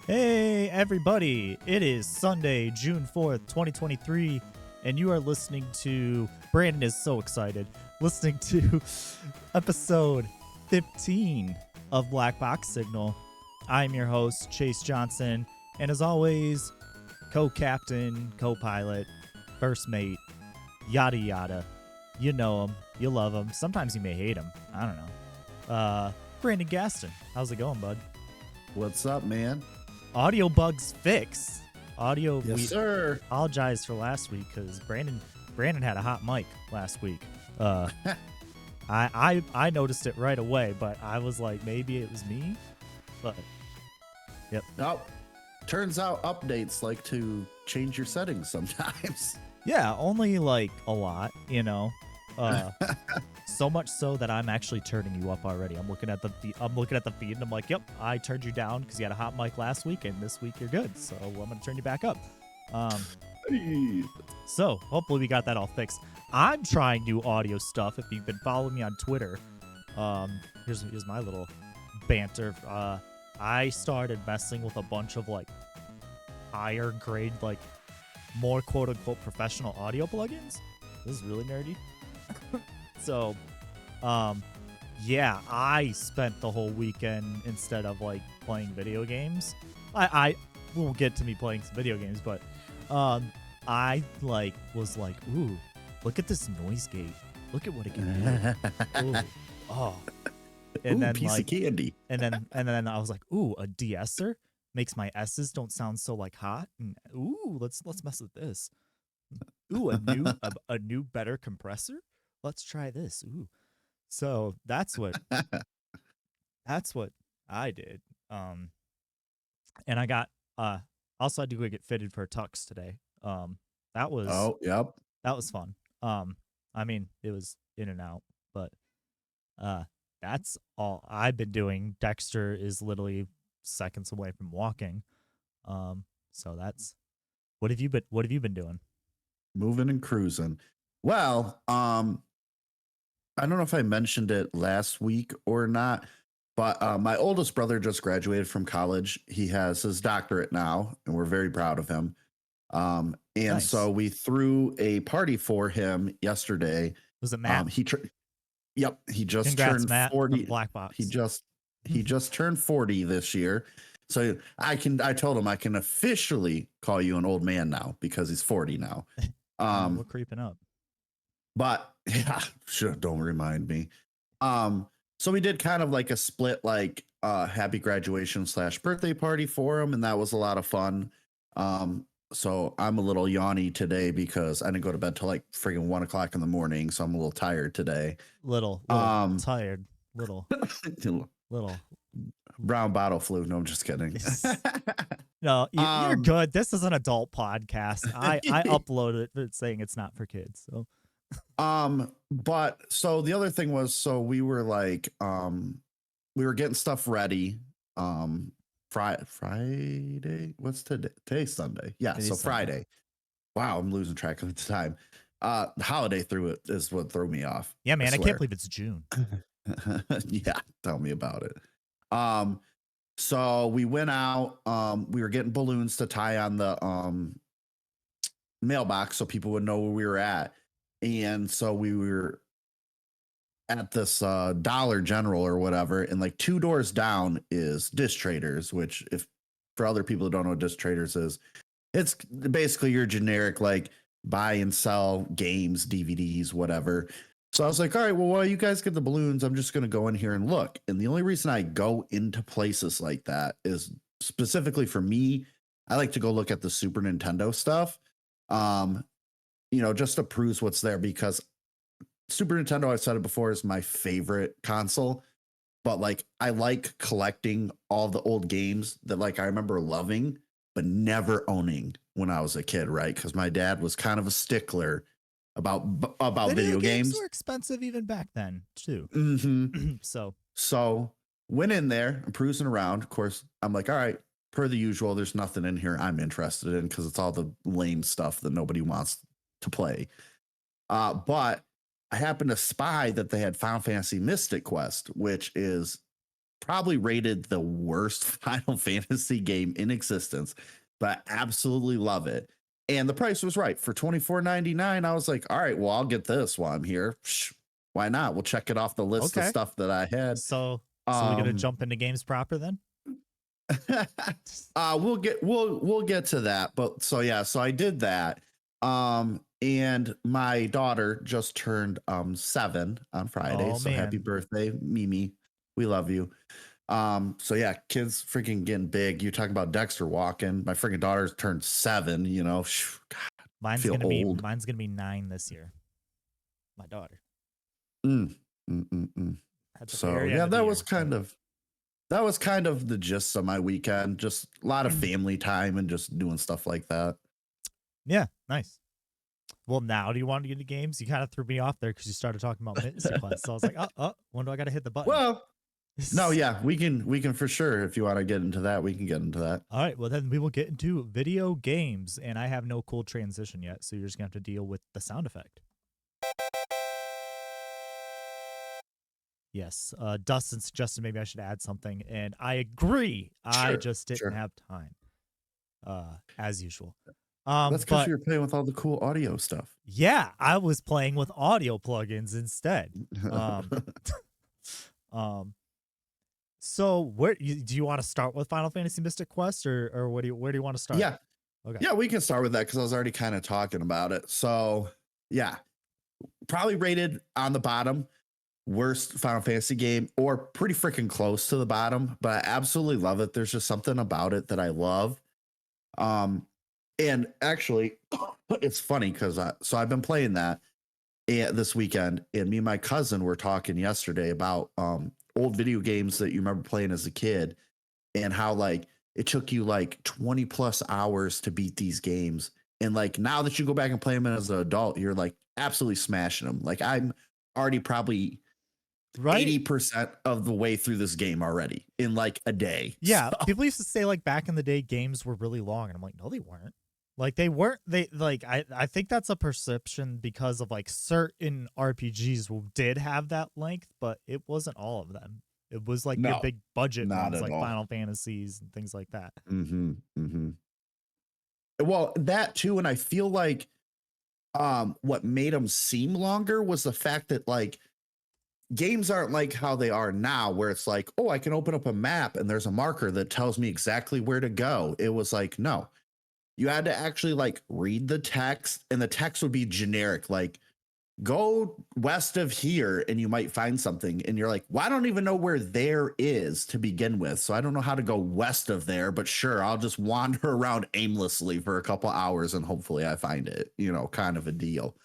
Hey, everybody. It is Sunday, June 4th, 2023, and you are listening to. Brandon is so excited. Listening to episode 15 of Black Box Signal. I'm your host, Chase Johnson, and as always, co-captain, co-pilot, first mate, yada yada. You know him, you love him. Sometimes you may hate him. I don't know. Brandon Gaston. How's it going, bud? What's up, man? Audio bugs fixed. Yes, sir. Apologize for last week because Brandon had a hot mic last week. I noticed it right away, but I was like, maybe it was me. But yep. Oh, turns out updates like to change your settings sometimes. Yeah, only like a lot, you know. So much so that I'm actually turning you up already. I'm looking at the feed and I'm like, yep, I turned you down because you had a hot mic last week, and this week you're good. So I'm gonna turn you back up. So hopefully we got that all fixed. I'm trying new audio stuff. If you've been following me on Twitter, here's my little banter. I started messing with a bunch of like higher grade, like more quote unquote professional audio plugins. This is really nerdy. So, yeah, I spent the whole weekend instead of like playing video games. I will get to me playing some video games, but I like was like, ooh, look at this noise gate. Look at what it can do. Ooh, oh, and ooh, then piece like, of candy. and then I was like, ooh, a de-esser makes my S's don't sound so like hot. And ooh, let's mess with this. Ooh, a new better compressor. Let's try this. Ooh. So that's what I did. And I got also I had to go get fitted for a tux today. That was yep. That was fun. I mean, it was in and out, but that's all I've been doing. Dexter is literally seconds away from walking. So that's what have you been doing? Moving and cruising. Well, I don't know if I mentioned it last week or not, but my oldest brother just graduated from college. He has his doctorate now, and we're very proud of him. And Nice. So we threw a party for him yesterday. Was it Matt? He just Congrats, turned Matt, 40. Black Box. He just turned 40 this year. So I told him I can officially call you an old man now because he's 40 now. We're creeping up. But yeah, sure, don't remind me. So we did kind of like a split, like happy graduation / birthday party for him, and that was a lot of fun. So I'm a little yawny today because I didn't go to bed till like friggin' 1 o'clock in the morning, so I'm a little tired today. Little tired, little brown bottle flu. No, I'm just kidding. No, you're good. This is an adult podcast. I uploaded it saying it's not for kids. So but so the other thing was, so we were like we were getting stuff ready. Friday, what's today? Today's Sunday. Yeah, so Sunday. Friday. Wow, I'm losing track of the time. The holiday through it is what threw me off. Yeah, man, I can't believe it's June. Yeah, tell me about it. So we went out, we were getting balloons to tie on the mailbox so people would know where we were at. And so we were at this Dollar General or whatever, and like 2 doors down is Disc Traders, which, if for other people who don't know what Disc Traders is, it's basically your generic like buy and sell games, DVDs, whatever. So I was like, all right, well, while you guys get the balloons, I'm just going to go in here and look. And the only reason I go into places like that is specifically for me, I like to go look at the Super Nintendo stuff, just to peruse what's there, because Super Nintendo, I've said it before, is my favorite console. But like, I like collecting all the old games that like I remember loving, but never owning when I was a kid, right? Because my dad was kind of a stickler about video games. Were expensive even back then too. Mm-hmm. So went in there, I'm perusing around. Of course, I'm like, all right, per the usual, there's nothing in here I'm interested in because it's all the lame stuff that nobody wants to play. But I happened to spy that they had Final Fantasy Mystic Quest, which is probably rated the worst Final Fantasy game in existence, but I absolutely love it. And the price was right for $24.99. I was like, all right, well, I'll get this while I'm here. Why not? We'll check it off the list of Okay. stuff that I had. So we gonna jump into games proper then? We'll get to that. But so yeah, so I did that. And my daughter just turned 7 on Friday. Oh So happy man. birthday, Mimi. We love you. So yeah, kids freaking getting big. You talking about Dexter walking. My freaking daughter's turned 7, you know. God, Mine's feel old. mine's gonna be 9 this year. My daughter. So yeah, that was kind of the gist of my weekend. Just a lot of family time and just doing stuff like that. Yeah, nice. Well, now do you want to get into games? You kind of threw me off there because you started talking about Mythic Quest. So I was like, when do I got to hit the button? Well, no, yeah, we can for sure. If you want to get into that, we can get into that. All right, well then we will get into video games, and I have no cool transition yet, so you're just gonna have to deal with the sound effect. Yes, Dustin suggested maybe I should add something, and I agree. I just didn't have time, as usual. That's because you're playing with all the cool audio stuff. Yeah, I was playing with audio plugins instead. So where do you want to start with Final Fantasy Mystic Quest, or where do you want to start? Yeah, okay. Yeah, we can start with that because I was already kind of talking about it. So yeah, probably rated on the bottom. Worst Final Fantasy game, or pretty freaking close to the bottom, but I absolutely love it. There's just something about it that I love. And actually, it's funny because so I've been playing that this weekend, and me and my cousin were talking yesterday about old video games that you remember playing as a kid, and how like it took you like 20 plus hours to beat these games, and like now that you go back and play them as an adult, you're like absolutely smashing them. Like I'm already probably 80% of the way through this game already in like a day. Yeah, so. People used to say like back in the day games were really long, and I'm like, no, they weren't. Like they weren't. They like I think that's a perception because of like certain RPGs did have that length, but it wasn't all of them. It was like your big budget ones like all. Final Fantasies and things like that. Well, that too, and I feel like what made them seem longer was the fact that like games aren't like how they are now, where it's like, oh, I can open up a map and there's a marker that tells me exactly where to go. It was like, no, you had to actually like read the text, and the text would be generic, like go west of here and you might find something. And you're like, well, I don't even know where there is to begin with. So I don't know how to go west of there, but sure, I'll just wander around aimlessly for a couple hours and hopefully I find it, you know, kind of a deal.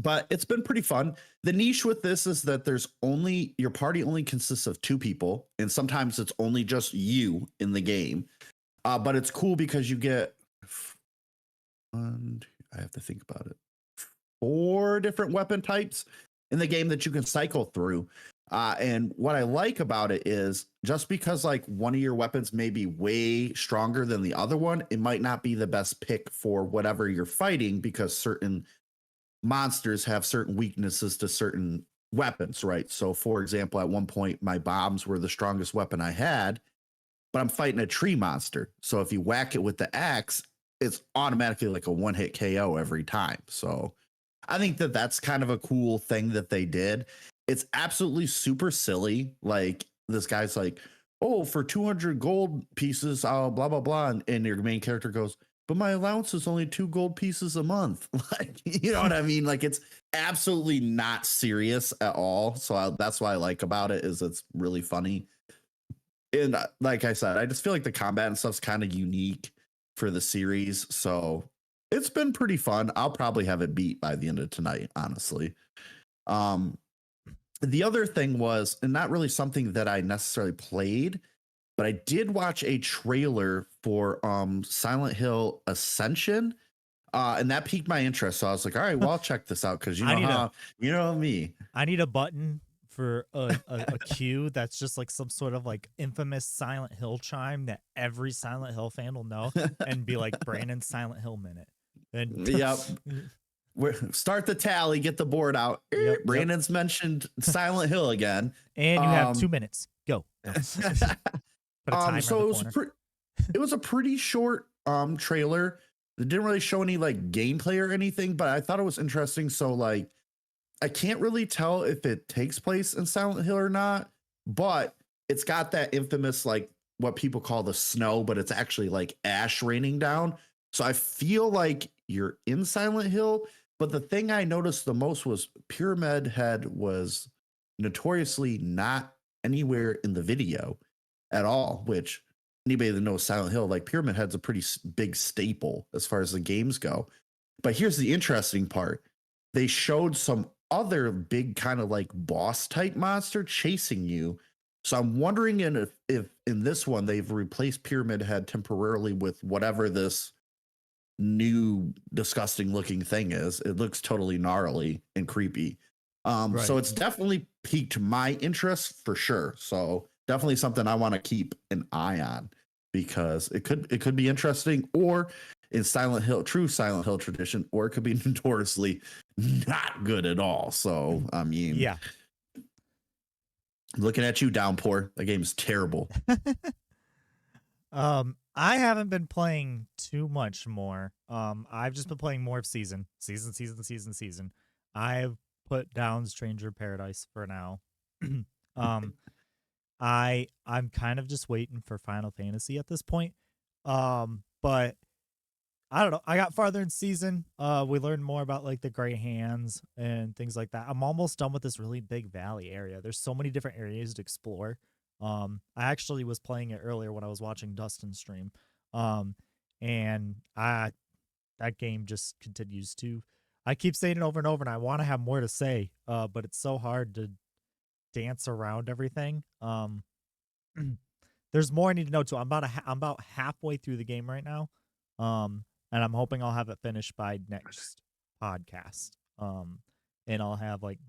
But it's been pretty fun. The niche with this is that your party only consists of 2 people, and sometimes it's only just you in the game. But it's cool because you get I have to think about it. 4 different weapon types in the game that you can cycle through. And what I like about it is just because like one of your weapons may be way stronger than the other one, it might not be the best pick for whatever you're fighting, because certain monsters have certain weaknesses to certain weapons, right? So for example, at one point my bombs were the strongest weapon I had, but I'm fighting a tree monster. So if you whack it with the axe, it's automatically like a 1-hit KO every time. So I think that that's kind of a cool thing that they did. It's absolutely super silly. Like this guy's like, oh, for 200 gold pieces, I'll blah, blah, blah. And your main character goes, but my allowance is only 2 gold pieces a month. Like, you know what I mean? Like it's absolutely not serious at all. So that's what I like about it, is it's really funny. And like I said, I just feel like the combat and stuff's kind of unique for the series. So it's been pretty fun. I'll probably have it beat by the end of tonight, honestly. The other thing was, and not really something that I necessarily played, but I did watch a trailer for Silent Hill Ascension, and that piqued my interest. So I was like, all right, well, I'll check this out, because you know me. I need a button for a cue that's just like some sort of like infamous Silent Hill chime that every Silent Hill fan will know, and be like Brandon's Silent Hill minute. And yep. Start the tally, get the board out. Yep. Brandon's mentioned Silent Hill again. And you have 2 minutes. Go. No. Put a timer So in the corner. it was a pretty short trailer. It didn't really show any like gameplay or anything, but I thought it was interesting. So like I can't really tell if it takes place in Silent Hill or not, but it's got that infamous like what people call the snow, but it's actually like ash raining down. So I feel like you're in Silent Hill. But the thing I noticed the most was Pyramid Head was notoriously not anywhere in the video at all, which anybody that knows Silent Hill, like Pyramid Head's a pretty big staple as far as the games go. But here's the interesting part. They showed some other big kind of like boss type monster chasing you. So I'm wondering if in this one they've replaced Pyramid Head temporarily with whatever this new disgusting looking thing is. It looks totally gnarly and creepy. So it's definitely piqued my interest for sure. So definitely something I want to keep an eye on because it could be interesting, or in true Silent Hill tradition, or it could be notoriously not good at all. So I mean, yeah, looking at you, Downpour. That game is terrible. I haven't been playing too much more. I've just been playing more of season. I've put down Stranger Paradise for now. I'm kind of just waiting for Final Fantasy at this point. But I don't know. I got farther in season. We learned more about like the gray hands and things like that. I'm almost done with this really big valley area. There's so many different areas to explore. I actually was playing it earlier when I was watching Dustin's stream. And that game just continues to. I keep saying it over and over, and I want to have more to say. But it's so hard to dance around everything. There's more I need to know too. I'm about halfway through the game right now. And I'm hoping I'll have it finished by next podcast. And I'll have like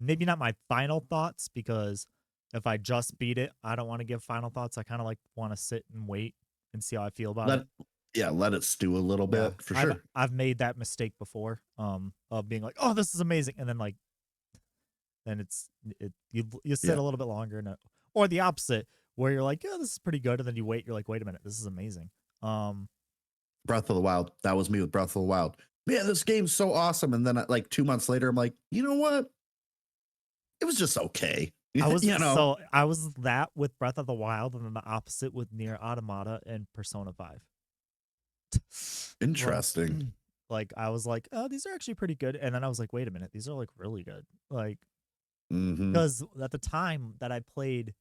maybe not my final thoughts, because if I just beat it, I don't want to give final thoughts. I kind of like want to sit and wait and see how I feel about it. Yeah, let it stew a little bit for sure. I've made that mistake before, of being like, oh, this is amazing, and then like, then you sit a little bit longer, or the opposite, where you're like, yeah, this is pretty good, and then you wait, you're like, wait a minute, this is amazing. Breath of the Wild. That was me with Breath of the Wild. Man, this game's so awesome. And then like 2 months later, I'm like, you know what? It was just okay. I was I was that with Breath of the Wild, and then the opposite with Nier Automata and Persona 5. Interesting. Like I was like, oh, these are actually pretty good, and then I was like, wait a minute, these are like really good. Like, because at the time that I played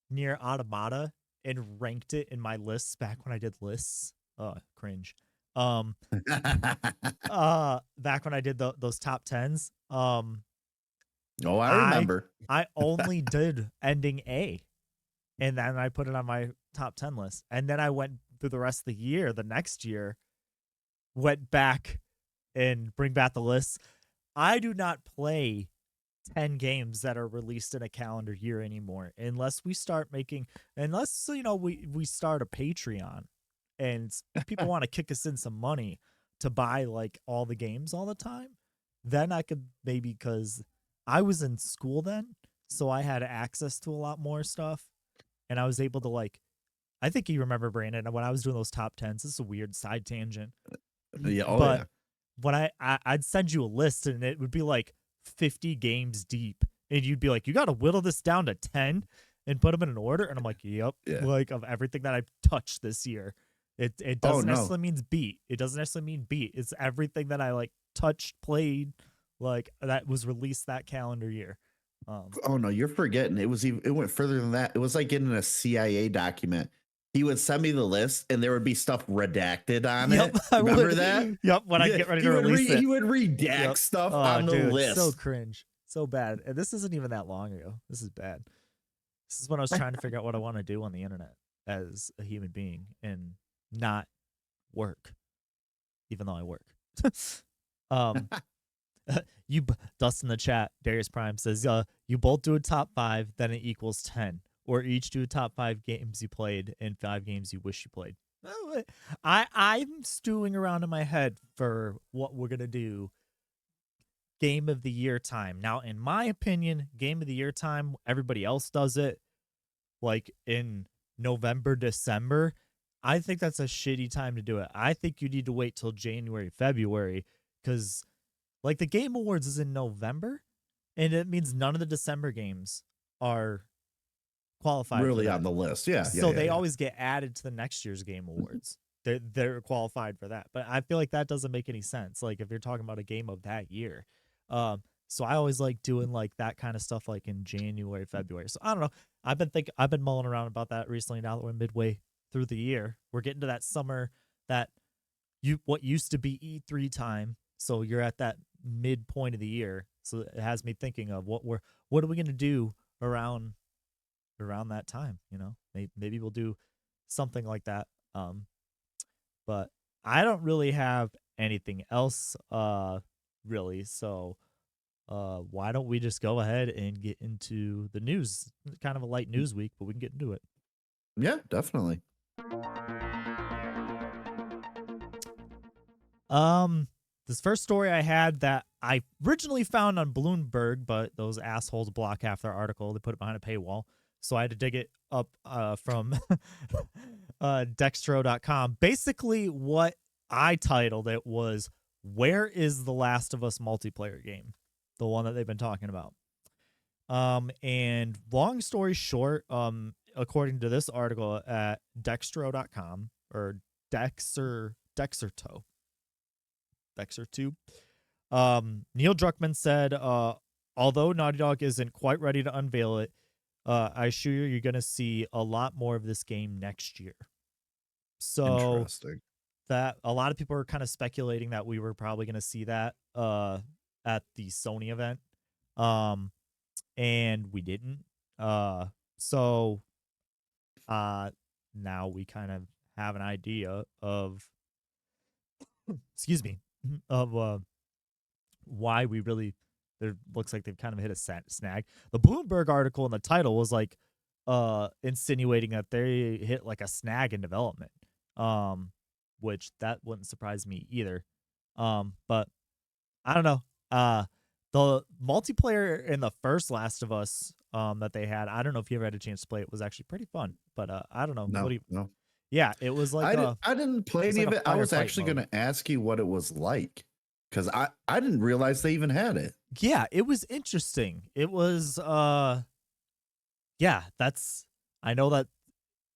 Nier Automata and ranked it in my lists back when I did lists, cringe. Back when I did those top 10s, I remember. I only did ending A, and then I put it on my top 10 list. And then I went through the rest of the year, the next year, went back and bring back the lists. I do not play 10 games that are released in a calendar year anymore, unless we start we start a Patreon and people want to kick us in some money to buy like all the games all the time. Then I could maybe, because I was in school then, so I had access to a lot more stuff, and I was able to like, I think you remember, Brandon, when I was doing those top 10s, this is a weird side tangent. Yeah. When I'd send you a list, and it would be like 50 games deep, and you'd be like, you got to whittle this down to 10 and put them in an order. And I'm like, yep. Yeah. Like, of everything that I've touched this year, it doesn't necessarily mean beat. It doesn't necessarily mean beat. It's everything that I like touched, played, like that was released that calendar year. Oh no, you're forgetting. It went further than that. It was like getting a CIA document. He would send me the list, and there would be stuff redacted on it. Remember that? Yep. When I get ready to release it, he would redact stuff on the list. So cringe, so bad. And this isn't even that long ago. This is bad. This is when I was trying to figure out what I want to do on the internet as a human being and not work, even though I work. You Dust in the chat, Darius Prime says, you both do a top 5, then it equals 10. Or each do a top 5 games you played and 5 games you wish you played. I'm stewing around in my head for what we're gonna do game of the year time. Now, in my opinion, game of the year time, everybody else does it like in November, December. I think that's a shitty time to do it. I think you need to wait till January, February, because like the Game Awards is in November, and it means none of the December games are qualified for Really that. on the list. Yeah, yeah, So yeah, they yeah. always get added to the next year's Game Awards. They're qualified for that. But I feel like that doesn't make any sense. Like if you're talking about a game of that year. So I always like doing like that kind of stuff like in January, February. So I don't know. I've been mulling around about that recently now that we're midway through the year. We're getting to that summer that what used to be E3 time. So you're at that midpoint of the year. So it has me thinking of what are we gonna do around that time, you know? Maybe we'll do something like that. But I don't really have anything else really. So why don't we just go ahead and get into the news? Kind of a light news week, but we can get into it. Yeah, definitely. Um this first story I had that I originally found on Bloomberg, but those assholes block half their article. They put it behind a paywall. So I had to dig it up from dextro.com. Basically, what I titled it was "Where is the Last of Us multiplayer game?" The one that they've been talking about. And long story short, according to this article at dextro.com or Dexerto, Dexer2, Neil Druckmann said, although Naughty Dog isn't quite ready to unveil it, I assure you, you're going to see a lot more of this game next year. So Interesting. that a lot of people are kind of speculating that we were probably going to see that at the Sony event, and we didn't. So now we kind of have an idea of, excuse me, of why we really, it looks like they've kind of hit a snag. The Bloomberg article in the title was like insinuating that they hit like a snag in development. Which that wouldn't surprise me either. But I don't know. The multiplayer in the first Last of Us that they had, I don't know if you ever had a chance to play it, was actually pretty fun. But I don't know. What No, do you no. Yeah, it was like I didn't play any like of a it. I was firefight actually going mode. to ask you what it was like because I didn't realize they even had it. Yeah, it was interesting. It was yeah, that's I know that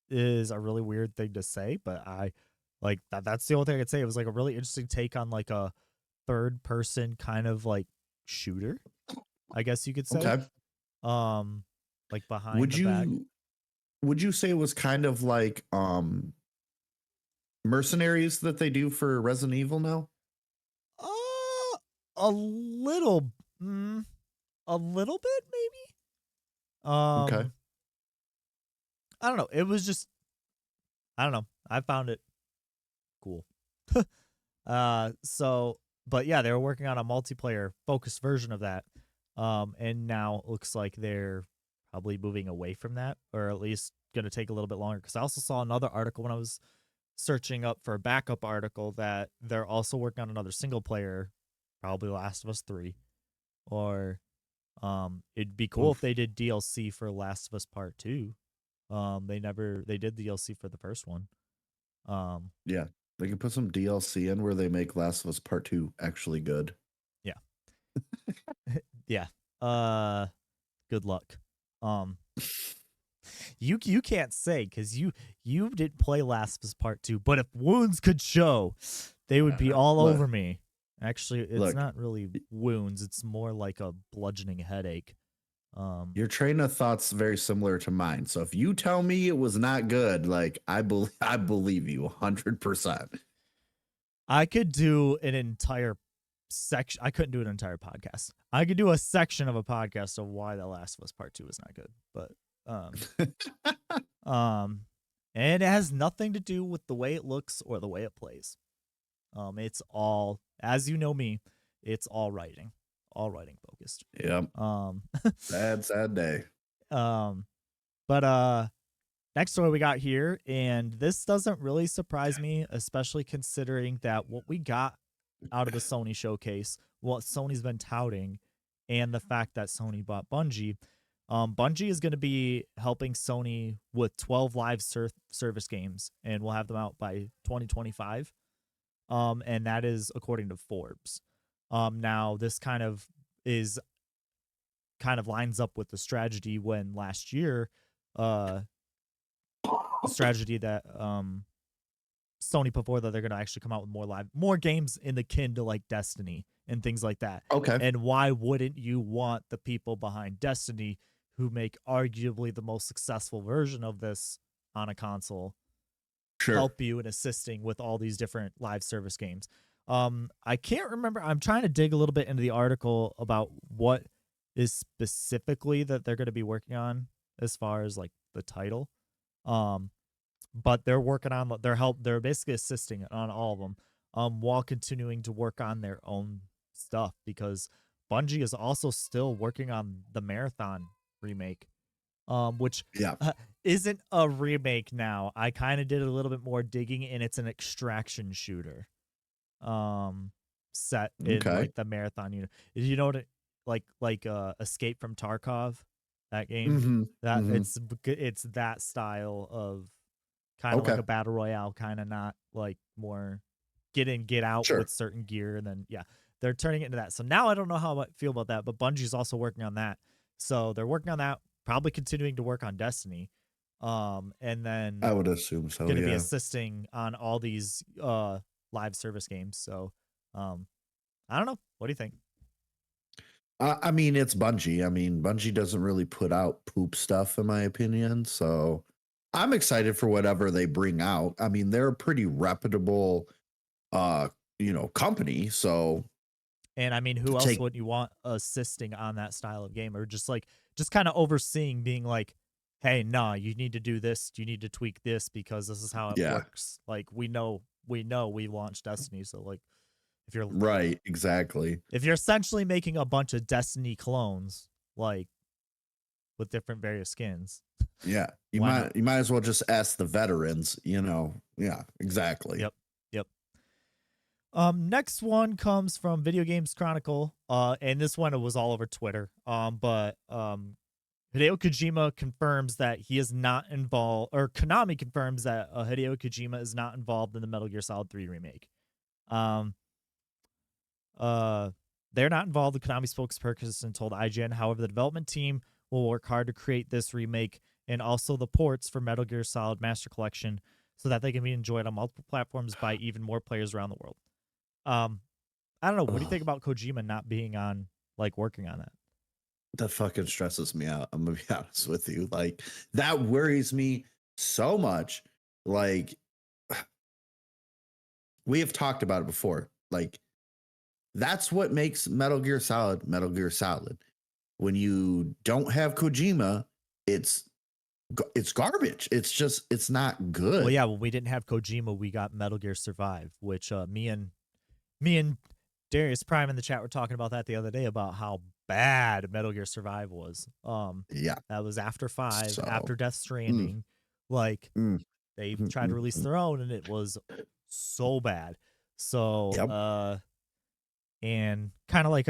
is a really weird thing to say, but I like that's the only thing I could say. It was like a really interesting take on like a third person kind of like shooter, I guess you could say. Okay. Um like behind Would the back. you would you say it was kind of like mercenaries that they do for Resident Evil now? Uh a little mm, a little bit maybe. Okay. I don't know. It was just I don't know. I found it cool. So but yeah, they were working on a multiplayer focused version of that. And now it looks like they're probably moving away from that, or at least gonna take a little bit longer. Because I also saw another article when I was searching up for a backup article that they're also working on another single player, probably Last of Us 3. Or it'd be cool if Oof. they did DLC for Last of Us Part 2. They did DLC for the first one. Um Yeah. They can put some DLC in where they make Last of Us Part 2 actually good. yeah. Yeah. Uh good luck. Um you can't say because you didn't play Last of Us Part 2, but if wounds could show, they would be all Look, over me. Actually, it's look, not really wounds, it's more like a bludgeoning headache. your train of thought's very similar to mine. So if you tell me it was not good, like I believe you 100%. I could do an entire section. I couldn't do an entire podcast. I could do a section of a podcast of why The Last of Us Part 2 is not good. But um and it has nothing to do with the way it looks or the way it plays. It's all, as you know me, it's all writing focused. Yep. Um, Sad, sad day. um, but next story we got here, and this doesn't really surprise me, especially considering that what we got out of the Sony showcase, what Sony's been touting, and the fact that Sony bought Bungie. Bungie is going to be helping Sony with 12 live service games, and we'll have them out by 2025. And that is according to Forbes. Now this kind of lines up with the strategy when last year, strategy that Sony put forward, that they're going to actually come out with more games in the kin to like Destiny and things like that. Okay. And why wouldn't you want the people behind Destiny, who make arguably the most successful version of this on a console, help you in assisting with all these different live service games? I can't remember. I'm trying to dig a little bit into the article about what is specifically that they're going to be working on as far as like the title. But they're working on they're basically assisting on all of them, while continuing to work on their own stuff, because Bungie is also still working on the Marathon remake, which isn't a remake now. I kind of did a little bit more digging, and it's an extraction shooter, set in like the Marathon unit. You know what? Like Escape from Tarkov, that game. It's that style of kind of like a battle royale, kind of, not like more get in, get out with certain gear, and then they're turning it into that. So now I don't know how I feel about that, but Bungie's also working on that. So they're working on that, probably continuing to work on Destiny. And then I would assume so. Going to be assisting on all these live service games. So I don't know. What do you think? I mean, it's Bungie. I mean, Bungie doesn't really put out poop stuff, in my opinion. So I'm excited for whatever they bring out. I mean, they're a pretty reputable, company. So, and I mean, who else would you want assisting on that style of game, or just kind of overseeing, being like, hey, nah, you need to do this. You need to tweak this because this is how it works. Like, we know we launched Destiny. So like, if you're right, exactly. If you're essentially making a bunch of Destiny clones, like with different various skins. Yeah. You might as well just ask the veterans, Yeah, exactly. Yep. Next one comes from Video Games Chronicle. And this one was all over Twitter. But Hideo Kojima confirms that he is not involved, or Konami confirms that Hideo Kojima is not involved in the Metal Gear Solid 3 remake. They're not involved. The Konami spokesperson told IGN, however, the development team will work hard to create this remake and also the ports for Metal Gear Solid Master Collection so that they can be enjoyed on multiple platforms by even more players around the world. I don't know. What do you think about Kojima not being on, like, working on that? That fucking stresses me out. I'm gonna be honest with you. Like, that worries me so much. Like, we have talked about it before. Like, that's what makes Metal Gear Solid Metal Gear Solid. When you don't have Kojima, it's garbage. It's not good. Well, yeah, when we didn't have Kojima, we got Metal Gear Survive, which me and Darius Prime in the chat were talking about that the other day, about how bad Metal Gear Survive was. That was after 5, after Death Stranding. They tried to release their own, and it was so bad. So and kind of like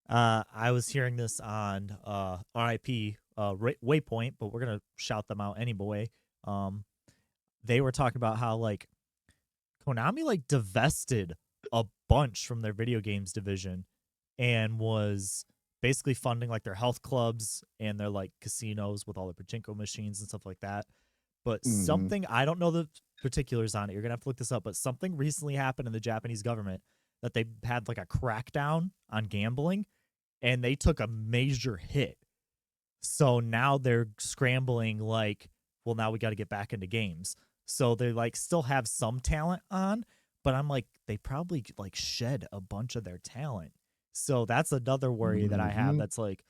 I was hearing this on RIP Waypoint, but we're gonna shout them out anyway. They were talking about how like Konami like divested a bunch from their video games division and was basically funding like their health clubs and their like casinos with all the pachinko machines and stuff like that. But something, I don't know the particulars on it, you're gonna have to look this up, but something recently happened in the Japanese government that they had like a crackdown on gambling, and they took a major hit. So now they're scrambling, like, well, now we got to get back into games. So they like still have some talent on, but I'm like, they probably like shed a bunch of their talent. So that's another worry that I have. That's like,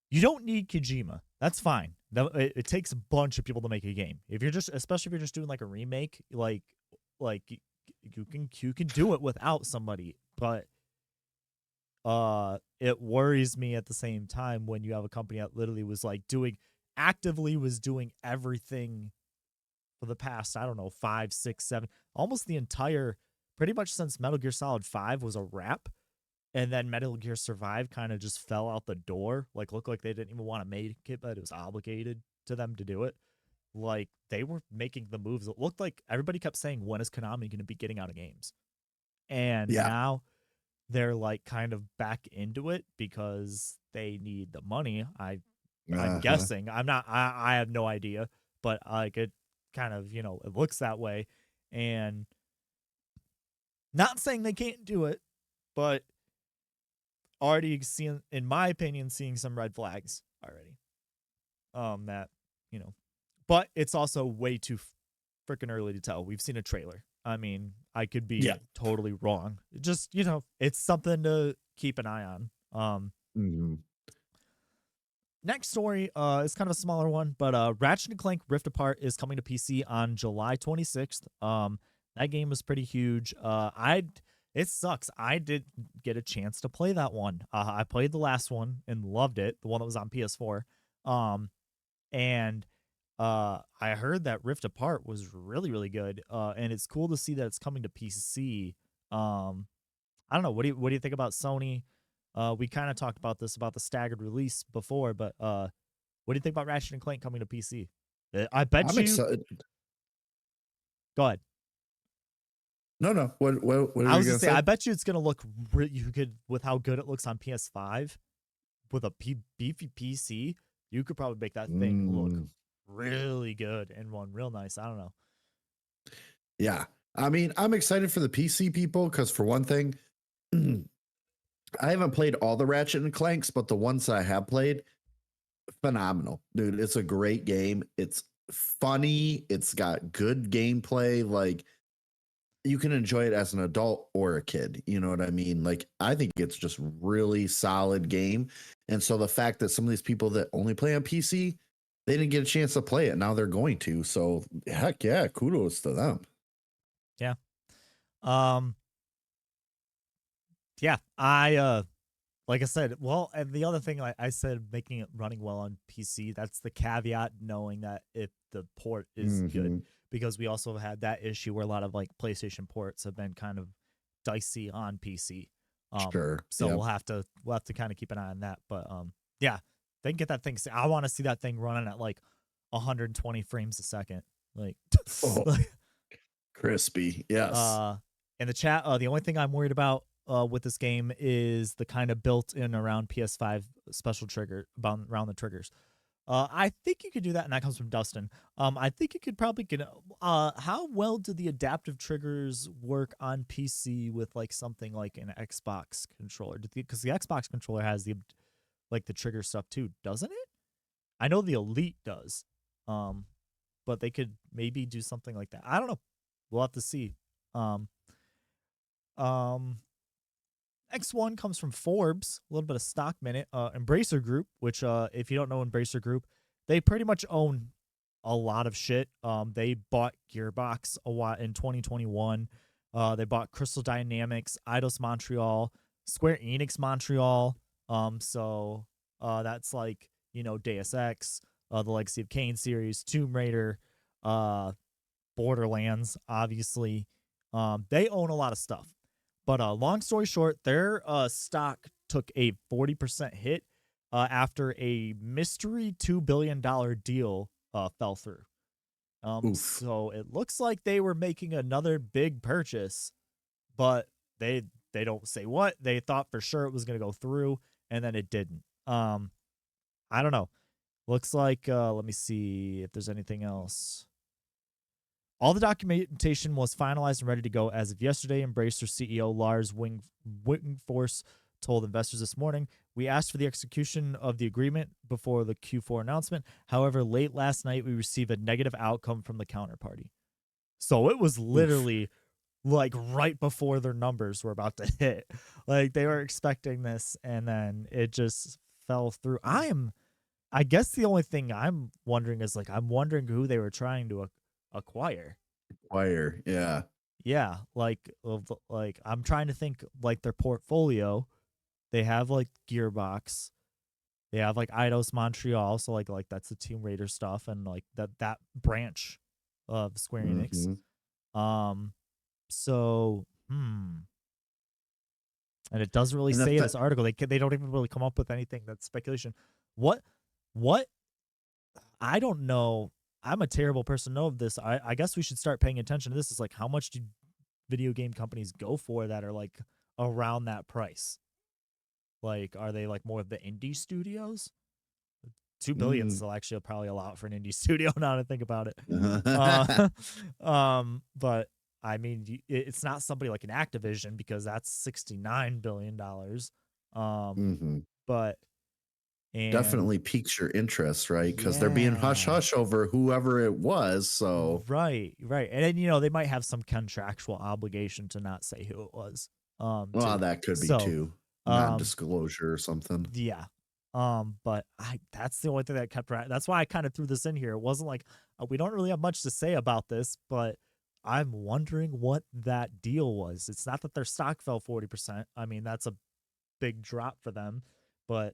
you don't need Kojima. That's fine. It takes a bunch of people to make a game. Especially if you're just doing like a remake, like you can do it without somebody. But it worries me at the same time when you have a company that literally was like doing actively was doing everything for the past, I don't know, 5, 6, 7, almost the entire, pretty much since Metal Gear Solid 5 was a wrap. And then Metal Gear Survive kind of just fell out the door. Like, looked like they didn't even want to make it, but it was obligated to them to do it. Like, they were making the moves. It looked like everybody kept saying, when is Konami going to be getting out of games? And Yeah. now they're like kind of back into it because they need the money. I'm Uh-huh. guessing. I'm not. I have no idea, but like it kind of it looks that way, and not saying they can't do it, but already seeing, in my opinion, seeing some red flags already. That you know, but it's also way too freaking early to tell. We've seen a trailer. I mean, I could Yeah. be totally wrong. Just it's something to keep an eye on. Mhm. Next story is kind of a smaller one, but Ratchet and Clank Rift Apart is coming to PC on July 26th. That game was pretty huge. It sucks. I did get a chance to play that one. I played the last one and loved it, the one that was on PS4. And I heard that Rift Apart was really really good. And it's cool to see that it's coming to PC. I don't know. What do you think about Sony? We kind of talked about this about the staggered release before, but what do you think about Ratchet and Clank coming to PC? I bet I'm you. excited. Go ahead. No, no. What are I you was gonna gonna say, say? I bet you it's gonna look you could, with how good it looks on PS5 with a beefy PC. You could probably make that thing look Mm, really good and one real nice. I don't know. yeah. I mean, I'm excited for the PC people because for one thing, I haven't played all the Ratchet and Clanks, but the ones I have played, phenomenal, dude. It's a great game. It's funny. It's got good gameplay. Like you can enjoy it as an adult or a kid. You know what I mean? Like I think it's just really solid game. And so the fact that some of these people that only play on PC, they didn't get a chance to play it. Now they're going to. So heck yeah, kudos to them. Yeah. Um. Yeah. I like I said, well, and the other thing I said, making it running well on PC, that's the caveat, knowing that if the port is good, Mm-hmm. because we also had that issue where a lot of like PlayStation ports have been kind of dicey on PC. Sure. So Yep. we'll have to kind of keep an eye on that. But yeah, they can get that thing. I want to see that thing running at like 120 frames a second, like, Oh, like crispy. Yes. uh, in the chat, the only thing I'm worried about with this game is the kind of built-in around PS5 special trigger around the triggers. I think you could do that, and that comes from Dustin. I think you could probably get. How well do the adaptive triggers work on PC with like something like an Xbox controller? Because the Xbox controller has the like the trigger stuff too, doesn't it? I know the Elite does, um, but they could maybe do something like that. I don't know. We'll have to see. Um, um, X1 comes from Forbes, a little bit of stock minute. Embracer Group, which if you don't know Embracer Group, they pretty much own a lot of shit. They bought Gearbox a lot in 2021. They bought Crystal Dynamics, Eidos Montreal, Square Enix Montreal. That's like Deus Ex, the Legacy of Kain series, Tomb Raider, uh, Borderlands, obviously. They own a lot of stuff. But long story short, their stock took a 40% hit after a mystery $2 billion deal fell through. Oof. So it looks like they were making another big purchase, but they don't say what. They thought for sure it was going to go through, and then it didn't. I don't know. Looks like let me see if there's anything else. All the documentation was finalized and ready to go as of yesterday. Embracer CEO Lars Wingforce told investors this morning, "We asked for the execution of the agreement before the Q4 announcement. However, late last night, we received a negative outcome from the counterparty." So it was Oof. literally like right before their numbers were about to hit. Like they were expecting this, and then it just fell through. I guess the only thing I'm wondering is like, I'm wondering who they were trying to acquire. Wire. Yeah. Yeah, like I'm trying to think like their portfolio. They have like Gearbox. They have like Eidos Montreal, so like that's the Tomb Raider stuff and like that branch of Square Enix. Mhm. Um, so and it doesn't really And the say in fa this article. They don't even really come up with anything that's speculation. What what I don't know. I'm a terrible person to know of this. I guess we should start paying attention to this. Is like how much do video game companies go for that are like around that price? Like, are they like more of the indie studios? 2 billion is mm. still actually probably a lot for an indie studio now to think about it. Uh, but I mean, it's not somebody like an Activision because that's $69 billion. Mhm. But and Definitely piques your interest, right? Because they're being hush yeah, hush over whoever it was. So, right, and then they might have some contractual obligation to not say who it was, well, too. that could be So, too um, non-disclosure or something. yeah. But that's the only thing that kept that's why I kind of threw this in here. It wasn't like we don't really have much to say about this, but I'm wondering what that deal was. It's not that their stock fell 40%. I mean, that's a big drop for them, but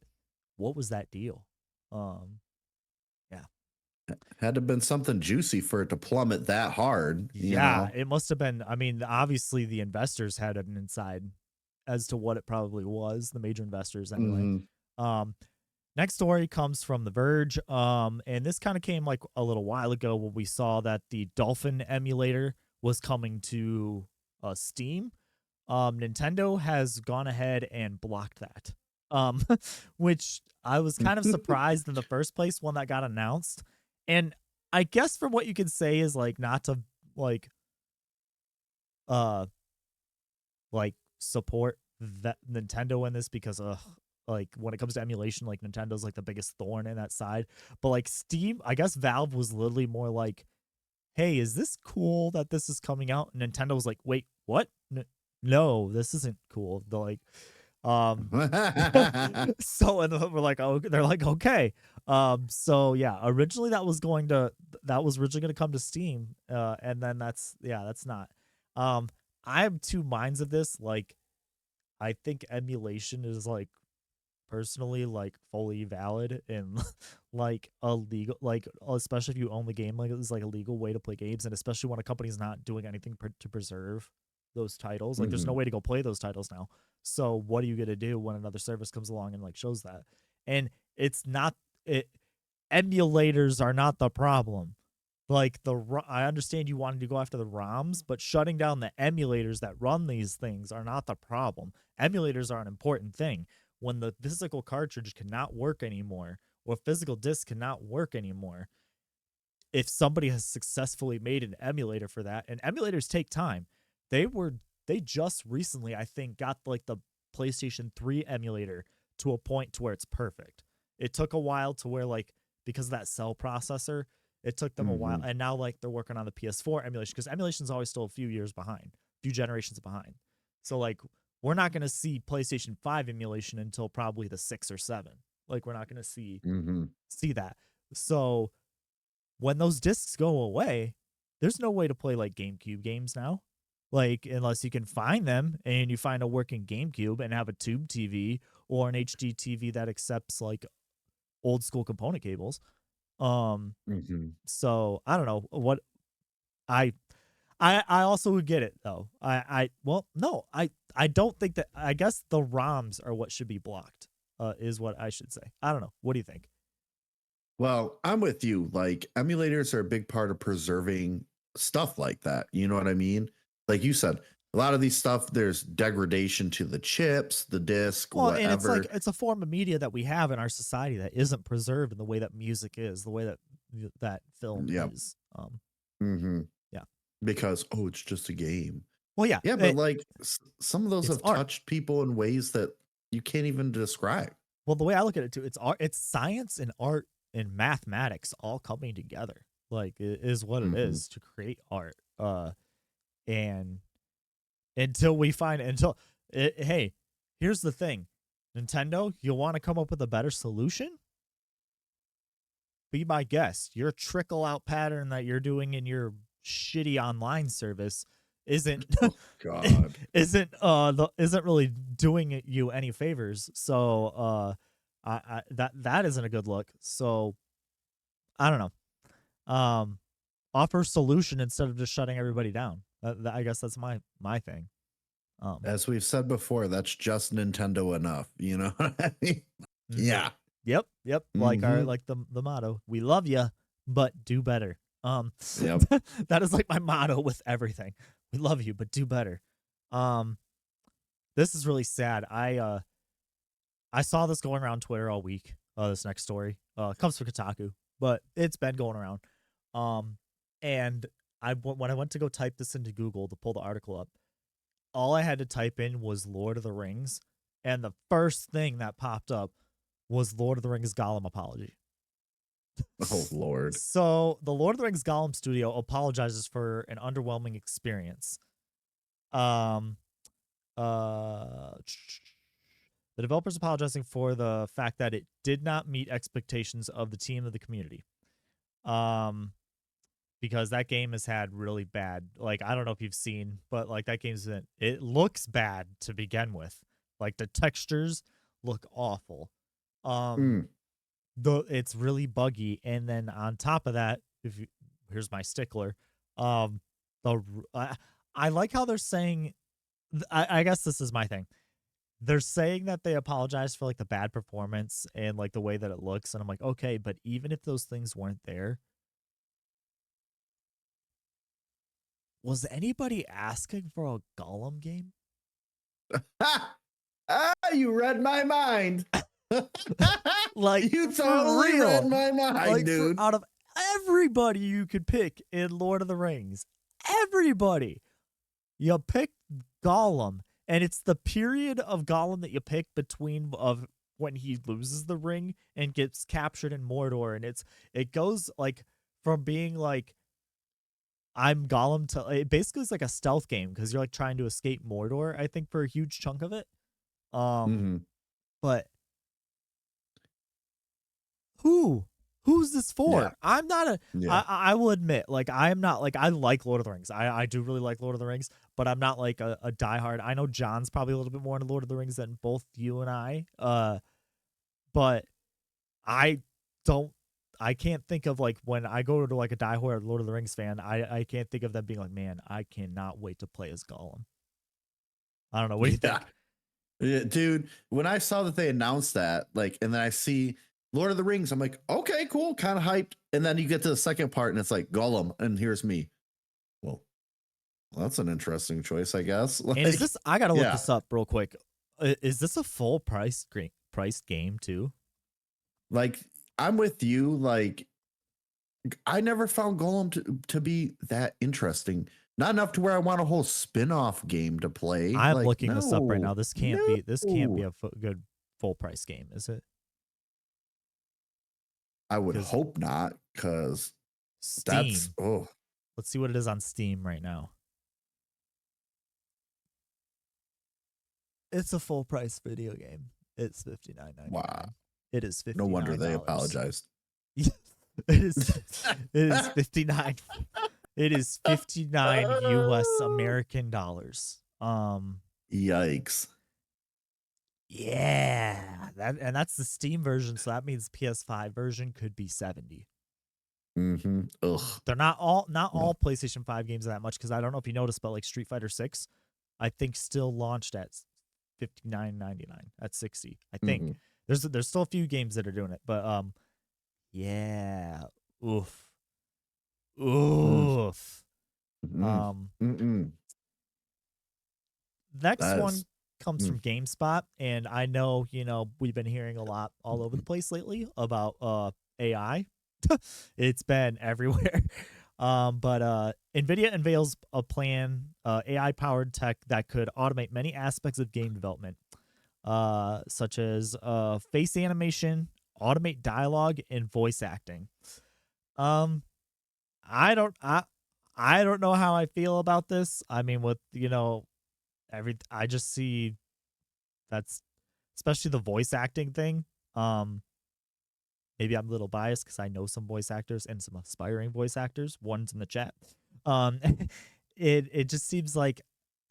what was that deal? Um, yeah. Had to have been something juicy for it to plummet that hard, you Yeah, know? it must have been. I mean, obviously the investors had an inside as to what it probably was, the major investors anyway. Mhm. Um, Next story comes from The Verge. And this kind of came like a little while ago when we saw that the Dolphin emulator was coming to Steam. Nintendo has gone ahead and blocked that. Um, which I was kind of surprised in the first place when that got announced. And I guess from what you can say is like not to like uh support that Nintendo in this because like when it comes to emulation, like Nintendo's like the biggest thorn in that side. But like Steam, I guess Valve was literally more like, "Hey, is this cool that this is coming out?" And Nintendo was like, "Wait, what? No, this isn't cool." They're like, um, so and we're like, oh, they're like, okay. So yeah, originally that was originally going to come to Steam, and then that's not. Um, I have two minds of this. Like, I think emulation is like personally like fully valid and like a legal, like especially if you own the game, like it's like a legal way to play games, and especially when a company's not doing anything to preserve those titles. Like there's no Mhm. way to go play those titles now. So what are you gonna do when another service comes along and like shows that? And it's not it emulators are not the problem. Like I understand you wanted to go after the ROMs, but shutting down the emulators that run these things are not the problem. Emulators are an important thing. When the physical cartridge cannot work anymore, or physical disc cannot work anymore, if somebody has successfully made an emulator for that, and emulators take time. They just recently, I think, got like the PlayStation 3 emulator to a point to where it's perfect. It took a while to where like because of that cell processor, it took them a while, Mhm. and now like they're working on the PS4 emulation because emulation is always still a few years behind, few generations behind. So like we're not going to see PlayStation 5 emulation until probably the 6 or 7. Like we're not going to Mhm. see that. So when those discs go away, there's no way to play like GameCube games now. Like unless you can find them and you find a working GameCube and have a tube TV or an HD TV that accepts like old school component cables. Um Mhm. so I don't know what I I also would get it though. Well no, I don't think that I guess the ROMs are what should be blocked. Is what I should say. I don't know. What do you think? Well, I'm with you. Like emulators are a big part of preserving stuff like that. You know what I mean? Like you said, a lot of these stuff, there's degradation to the chips, the disc, Well, and it's like whatever. it's a form of media that we have in our society that isn't preserved in the way that music is, the way that that film Yeah. is. Hmm. Yeah. Because, oh, it's just a game. Well, yeah, Yeah, but like some of those it's have art. touched people in ways that you can't even describe. Well, the way I look at it too, it's art. It's science and art and mathematics all coming together. Like it is what it Hmm. is to create art. And until we find until hey, here's the thing, Nintendo, you want to come up with a better solution? Be my guest. Your trickle out pattern that you're doing in your shitty online service isn't Oh God. isn't really doing you any favors. So That isn't a good look. So I don't know. Offer solution instead of just shutting everybody down. I guess that's my thing. As we've said before, that's just Nintendo enough. You know what I mean? mhm. Yeah. Yep. Like our Mm-hmm. like the motto. We love you, but do better. Yep. That is like my motto with everything. We love you, but do better. Um, this is really sad. I saw this going around Twitter all week. This next story it comes from Kotaku, but it's been going around. Um, and when I went to go type this into Google to pull the article up, all I had to type in was Lord of the Rings, and the first thing that popped up was Lord of the Rings Gollum apology. Oh Lord. So the Lord of the Rings Gollum studio apologizes for an underwhelming experience. Um, uh, the developers apologizing for the fact that it did not meet expectations of the team of the community. Um, because that game has had really bad, like, I don't know if you've seen, but like that game's been, it looks bad to begin with. Like the textures look awful. Um, Mm. it's really buggy, and then on top of that, if you, here's my stickler, um, the I like how they're saying. I guess this is my thing. They're saying that they apologize for like the bad performance and like the way that it looks, and I'm like, okay, but even if those things weren't there, was anybody asking for a Gollum game? You read my mind. Like You for totally read real, my mind, like for dude. out of everybody you could pick in Lord of the Rings, everybody, you picked Gollum, and it's the period of Gollum that you pick between of when he loses the ring and gets captured in Mordor, and it goes like from being like I'm Gollum to it basically is like a stealth game because you're like trying to escape Mordor, I think, for a huge chunk of it. Um, Mm-hmm. but who? Who's this Yeah. for? I'm not a. Yeah. I will admit, like I'm not like I like Lord of the Rings. I do really like Lord of the Rings, but I'm not like a diehard. I know John's probably a little bit more into Lord of the Rings than both you and I. But I don't. I can't think of like when I go to like a diehard Lord of the Rings fan. I can't think of them being like, man, I cannot wait to play as Gollum. I don't know. What do you Yeah. think? Yeah, dude, when I saw that they announced that, like, and then I see Lord of the Rings, I'm like, okay, cool, kind of hyped. And then you get to the second part and it's like Gollum, and here's me. Well, that's an interesting choice, I guess. And is Like, this? I gotta look yeah, this up real quick. Is this a full priced game too? like I'm with you. Like, I never found Gollum to be that interesting. Not enough to where I want a whole spin-off game to play. I'm Like, looking this up right now. no, This can't no. be. This can't be a good full price game, is it? I would Because hope not, because that's Steam. oh Let's see what it is on Steam right now. It's a full price video game. It's wow. $59.99. It is No wonder they $59. apologized. it is. It is 59. It is 59 US American dollars. Yikes. Yeah, that's the Steam version, so that means PS5 version could be 70. Mm-hmm. Ugh. They're not all No. PlayStation 5 games are that much because I don't know if you noticed, but like Street Fighter 6, I think still launched at 59.99 at 60. I think Mm-hmm. there's still a few games that are doing it, but yeah, oof, oof. Mm-mm. Um, Mm-mm. next That one is comes from GameSpot, and I know we've been hearing a lot all over the place lately about AI. It's been everywhere. But NVIDIA unveils a plan, AI powered tech that could automate many aspects of game development, such as face animation, automate dialogue, and voice acting. Um, I don't, I don't know how I feel about this. I mean, with I just see that's especially the voice acting thing. Um, Maybe I'm a little biased because I know some voice actors and some aspiring voice actors. One's in the chat. Um, it just seems like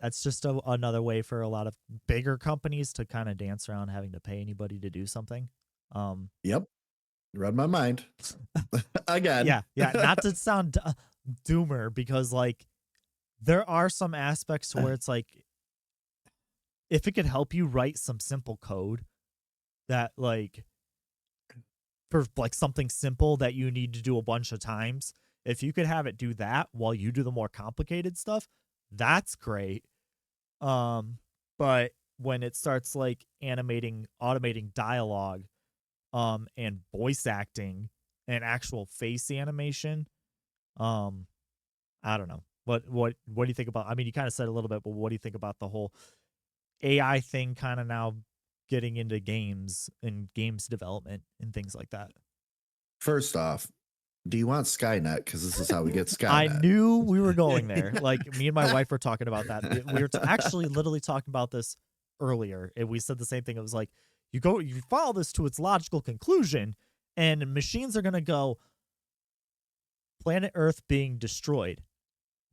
that's just another way for a lot of bigger companies to kind of dance around having to pay anybody to do something. Yep. Read my mind. Again. Yeah. Not to sound doomer, because like there are some aspects where it's like, if it could help you write some simple code that like for like something simple that you need to do a bunch of times, if you could have it do that while you do the more complicated stuff, that's great. But when it starts like automating dialogue, and voice acting and actual face animation, um, I don't know. What do you think about? I mean, you kind of said a little bit, but what do you think about the whole AI thing kind of now getting into games and games development and things like that? First off, do you want Skynet? Because this is how we get I Skynet. knew we were going there. Like me and my wife were talking about that. We were actually literally talking about this earlier, and we said the same thing. It was like you follow this to its logical conclusion, and machines are gonna go, planet Earth being destroyed.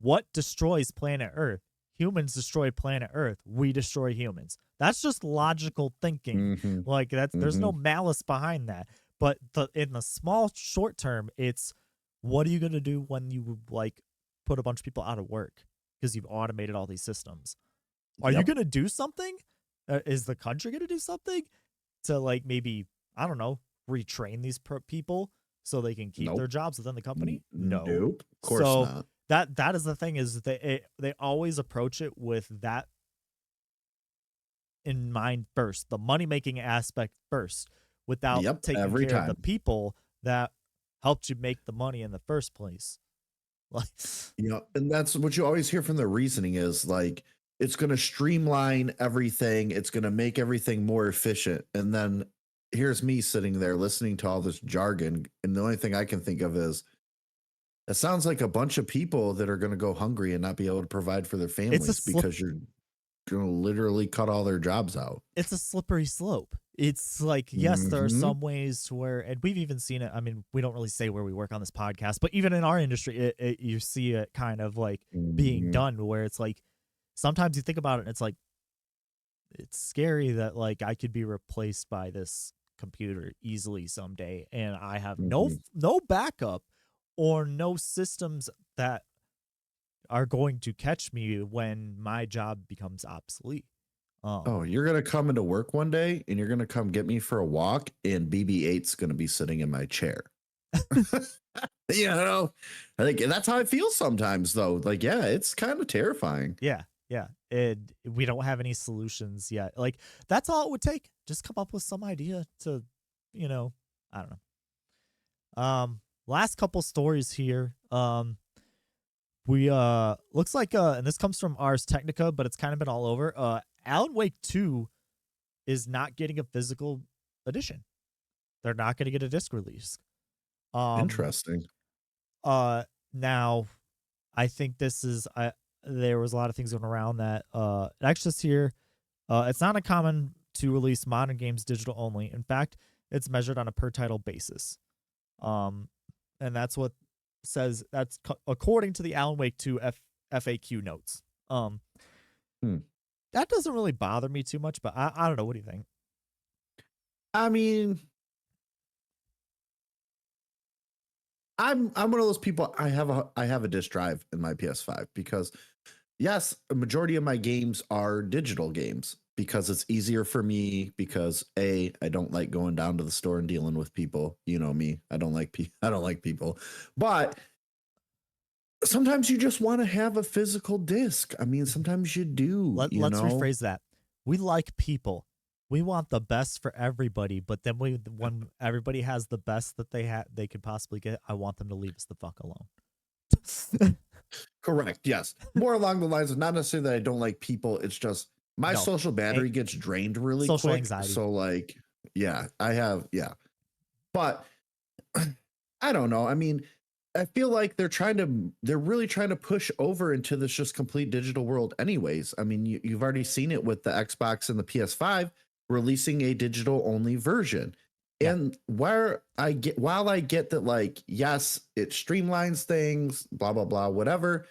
What destroys planet Earth? Humans destroy planet Earth. We destroy humans. That's just logical thinking. Mm-hmm. Like there's no malice behind that. But in the small short term, it's, what are you gonna do when you like put a bunch of people out of work because you've automated all these systems? Are you gonna do something? Is the country gonna do something to like maybe, I don't know, retrain these people so they can keep their Nope. jobs within the company? No. Nope. Of course So not. that is the thing, is they always approach it with that in mind first, the money making aspect first, without Yep. taking Every care of the time. people that helped you make the money in the first place. Like, And that's what you always hear from the reasoning is like, it's going to streamline everything. It's going to make everything more efficient. And then here's me sitting there listening to all this jargon. And the only thing I can think of is, it sounds like a bunch of people that are going to go hungry and not be able to provide for their families because you're going to literally cut all their jobs out. It's a slippery slope. It's like, yes, there are some ways to where, and we've even seen it. I mean, we don't really say where we work on this podcast, but even in our industry, you see it kind of like being done, where it's like, sometimes you think about it and it's like, it's scary that like I could be replaced by this computer easily someday, and I have no backup or no systems that are going to catch me when my job becomes obsolete. Oh, you're going to come into work one day and you're going to come get me for a walk, and BB-8's going to be sitting in my chair. I think that's how I feel sometimes, though. Like, yeah, it's kind of terrifying. Yeah. And we don't have any solutions yet. Like, that's all it would take. Just come up with some idea to, I don't know. Last couple stories here. We looks like and this comes from Ars Technica, but it's kind of been all over. Alan Wake 2 is not getting a physical edition. They're not going to get a disc release. Interesting. Now I think this is there was a lot of things going around that it actually says here, it's not uncommon to release modern games digital only. In fact, it's measured on a per title basis. And that's what says, that's according to the Alan Wake 2 FAQ notes. That doesn't really bother me too much, but I don't know. What do you think? I mean, I'm one of those people. I have a disk drive in my PS5 because, yes, a majority of my games are digital games because it's easier for me. Because I don't like going down to the store and dealing with people. You know me. I don't like people. But sometimes you just want to have a physical disc. I mean, sometimes you do. Let's rephrase that. We like people. We want the best for everybody, but then when everybody has the best that they could possibly get, I want them to leave us the fuck alone. Correct. Yes. More along the lines of not necessarily that I don't like people. It's just my social battery gets drained really social quick. Anxiety. So like, yeah, I have, but I don't know. I mean, I feel like they're really trying to push over into this just complete digital world anyways. I mean, you've already seen it with the Xbox and the PS5 releasing a digital only version. Yeah. And while I get that, like, yes, it streamlines things, blah, blah, blah, whatever,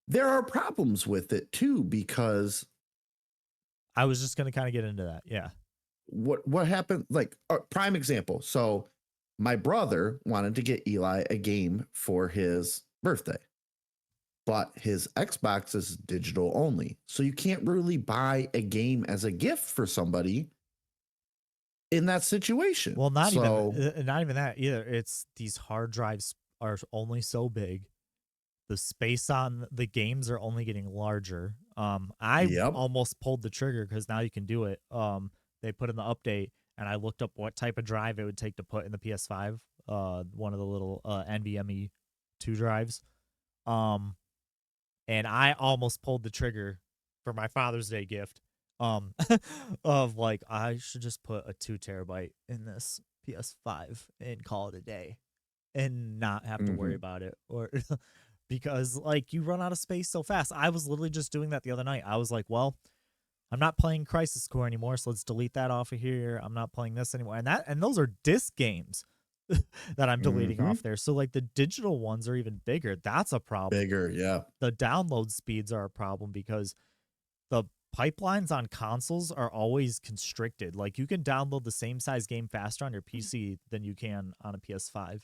there are problems with it too, because I was just going to kind of get into that. Yeah. what happened? Like prime example. So my brother wanted to get Eli a game for his birthday, but his Xbox is digital only. So you can't really buy a game as a gift for somebody in that situation. Well, So not even that either. It's these hard drives are only so big. The space on the games are only getting larger. I yep. almost pulled the trigger because now you can do it. They put in the update, and I looked up what type of drive it would take to put in the PS5. One of the little NVMe 2 drives. Um, and I almost pulled the trigger for my Father's Day gift. Of like I should just put a 2 terabyte in this PS5 and call it a day, and not have to worry Mm-hmm. about it, or because like you run out of space so fast. I was literally just doing that the other night. I was like, well, I'm not playing Crisis Core anymore, so let's delete that off of here. I'm not playing this anymore. And those are disc games that I'm deleting Mm-hmm. off there. So like the digital ones are even bigger. That's a problem. Bigger, yeah. The download speeds are a problem because the pipelines on consoles are always constricted. Like you can download the same size game faster on your PC than you can on a PS5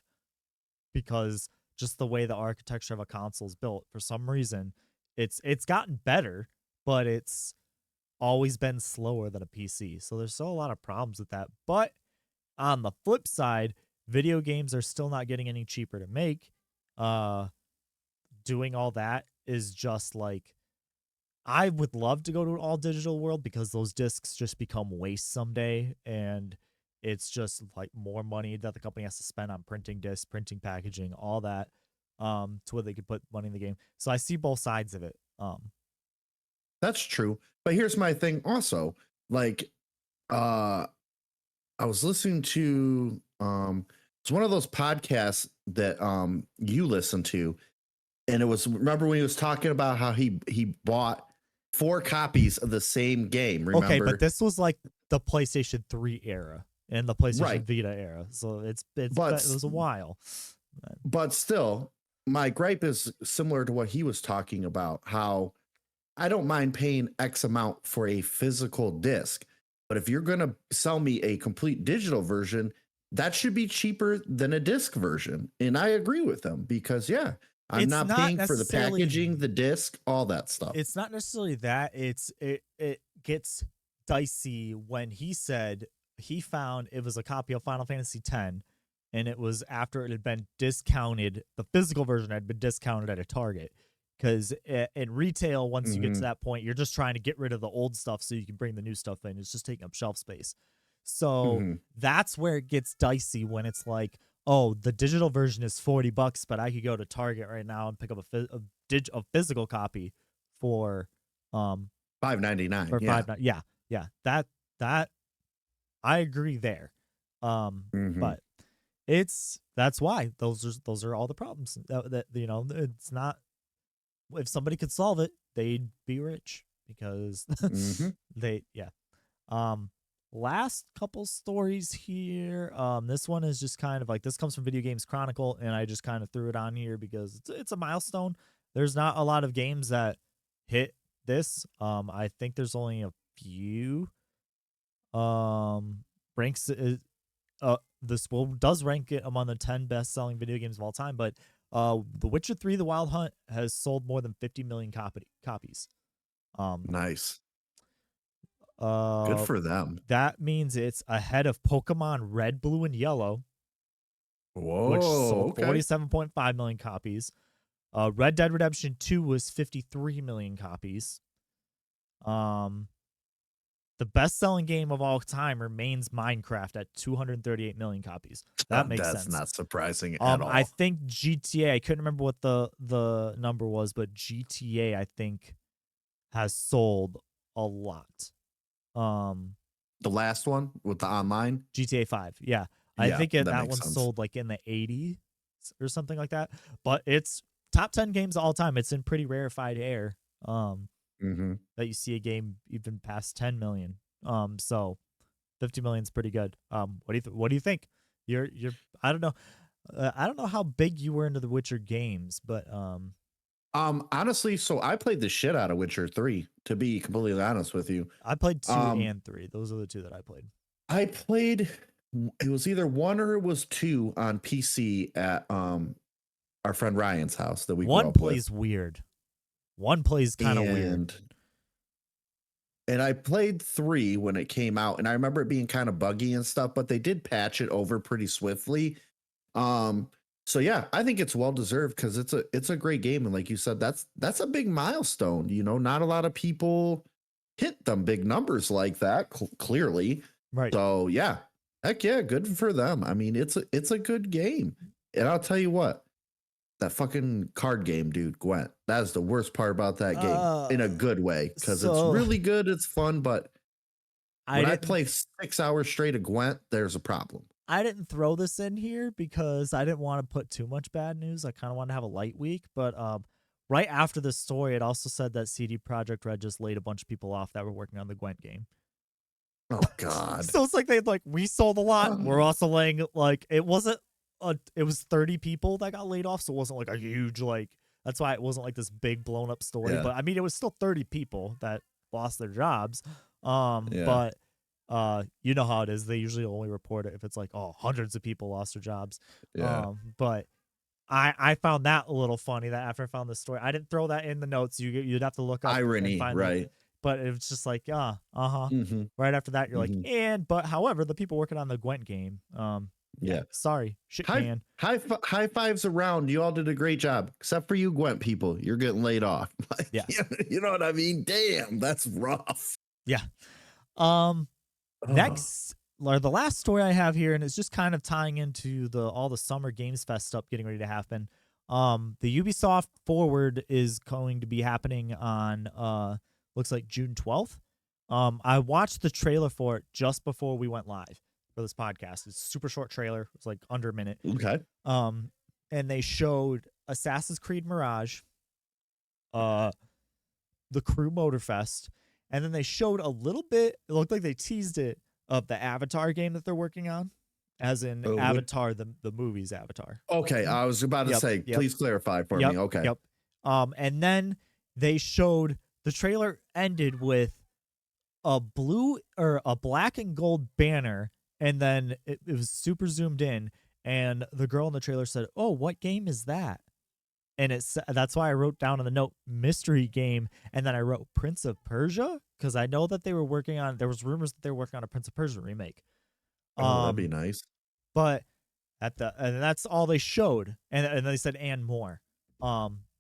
because just the way the architecture of a console is built. For some reason, it's gotten better, but it's always been slower than a PC. So there's still a lot of problems with that. But on the flip side, video games are still not getting any cheaper to make. Doing all that is just like I would love to go to an all digital world because those discs just become waste someday, and it's just like more money that the company has to spend on printing discs, printing packaging, all that, to where they could put money in the game. So I see both sides of it. That's true. But here's my thing also. Like uh I was listening to it's one of those podcasts that you listen to, and it was, remember when he was talking about how he bought 4 copies of the same game, Okay, but remember? this was like the PlayStation 3 era and the PlayStation Right. Vita era, so it But was a while. but still, my gripe is similar to what he was talking about, how I don't mind paying X amount for a physical disc, but if you're going to sell me a complete digital version, that should be cheaper than a disc version. And I agree with them because, yeah, I'm It's not not paying for the necessarily packaging, the disc, all that stuff. it's not necessarily that. It gets dicey when he said he found it was a copy of Final Fantasy X, and it was after it had been discounted. The physical version had been discounted at a Target because in retail, once you get to Mm-hmm. that point, you're just trying to get rid of the old stuff so you can bring the new stuff in. It's just taking up shelf space. So Mm-hmm. that's where it gets dicey when it's like, oh, the digital version is $40, but I could go to Target right now and pick up a physical copy for um $5.99. for Yeah. yeah, yeah, that I agree there. Mm-hmm. But that's why those are all the problems that it's not. If somebody could solve it, they'd be rich because Mm-hmm. they yeah. um Last couple stories here. This one is just kind of like, this comes from Video Games Chronicle, and I just kind of threw it on here because it's a milestone. There's not a lot of games that hit this. I think there's only a few. Ranks this will does rank it among the 10 best selling video games of all time, but The Witcher 3: The Wild Hunt has sold more than 50 million copies. Um Nice. Good uh for them. that means it's ahead of Pokemon Red, Blue, and Yellow, which Whoa. sold Okay. 47.5 million copies. Red Dead Redemption 2 was 53 million copies. Um, the best-selling game of all time remains Minecraft at 238 million copies. That makes That's sense. not surprising at I all. think GTA, I couldn't remember what the number was, but GTA I think has sold a lot. The last one with the online. GTA 5. Yeah. I Yeah, think that that makes one sense. sold like in the 80s or something like that. But it's top 10 games of all time. It's in pretty rarefied air. Mm-hmm. That you see a game even past 10 million. So 50 million is pretty good. What do you think? You're I don't know. I don't know how big you were into the Witcher games, but Honestly, so I played the shit out of Witcher 3, to be completely honest with you. I played 2 Um, and 3. Those are the two that I played. I played. It was either one or it was two on PC at our friend Ryan's house that we grew One up with, plays weird. One plays kind of weird. And I played three when it came out, and I remember it being kind of buggy and stuff, but they did patch it over pretty swiftly. So yeah, I think it's well deserved because it's a great game, and like you said, that's a big milestone. You know, not a lot of people hit them big numbers like that. Clearly, Right. So yeah, heck yeah, good for them. I mean, it's a good game, and I'll tell you what, that fucking card game, dude, Gwent. That is the worst part about that game in a good way because it's really good, it's fun, but when I play 6 hours straight of Gwent, there's a problem. I didn't throw this in here because I didn't want to put too much bad news. I kind of wanted to have a light week, but right after this story, it also said that CD Projekt Red just laid a bunch of people off that were working on the Gwent game. Oh God! So it's like we sold a lot. We're also laying it wasn't it was 30 people that got laid off, so it wasn't like a huge that's why it wasn't like this big blown up story. Yeah. But I mean, it was still 30 people that lost their jobs. But you know how it is. They usually only report it if it's like, oh, hundreds of people lost their jobs. Yeah. But I found that a little funny that after I found the story, I didn't throw that in the notes. You'd have to look up irony, and find right? But it was just like, Right after that, you're like, but however, the people working on the Gwent game, sorry, shit can. High fives around. You all did a great job, except for you Gwent people. You're getting laid off. You know what I mean? Damn, that's rough. Yeah. Next, or the last story I have here, and it's just kind of tying into all the Summer Games Fest stuff getting ready to happen. The Ubisoft Forward is going to be happening on looks like June 12th. I watched the trailer for it just before we went live for this podcast. It's a super short trailer. It's like under a minute. Okay. And they showed Assassin's Creed Mirage, the Crew Motorfest, and then they showed a little bit, it looked like they teased it, of the Avatar game that they're working on, as in Avatar, the movie's Avatar. Okay, I was about to say, please clarify for me. Okay. Yep. And then they showed, the trailer ended with a black and gold banner, and then it was super zoomed in, and the girl in the trailer said, "Oh, what game is that?" And that's why I wrote down in the note mystery game, and then I wrote Prince of Persia because I know that they were working on. There was rumors that they were working on a Prince of Persia remake. That'd be nice. But and that's all they showed, and they said and more.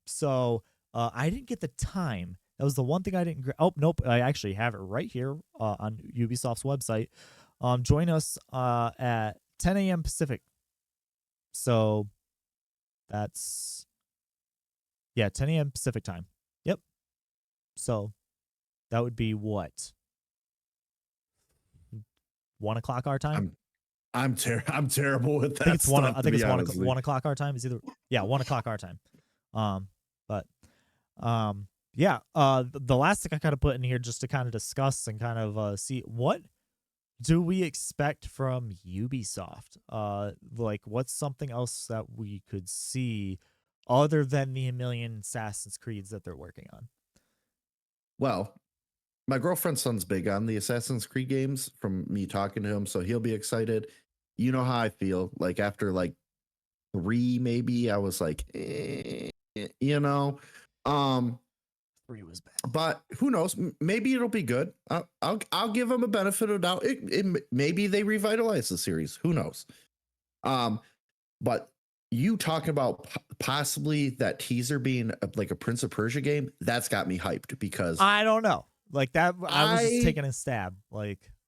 So I didn't get the time. That was the one thing I didn't. Oh nope, I actually have it right here on Ubisoft's website. Join us at 10 a.m. Pacific. So that's 10 a.m. Pacific time. Yep. So that would be what? 1 o'clock our time. I'm terrible with that. I think it's I think it's 1 o'clock our time. It's either 1 o'clock our time. The last thing I kind of put in here just to kind of discuss and kind of see what do we expect from Ubisoft? What's something else that we could see other than the million Assassin's Creeds that they're working on? Well, my girlfriend's son's big on the Assassin's Creed games from me talking to him, so he'll be excited. You know how I feel. Like after 3, maybe I was like, you know. 3 was bad, but who knows? Maybe it'll be good. I'll give them a benefit of doubt. Maybe they revitalize the series. Who knows? But you talking about possibly that teaser being like a Prince of Persia game, that's got me hyped because I don't know. Like that, I was just taking a stab.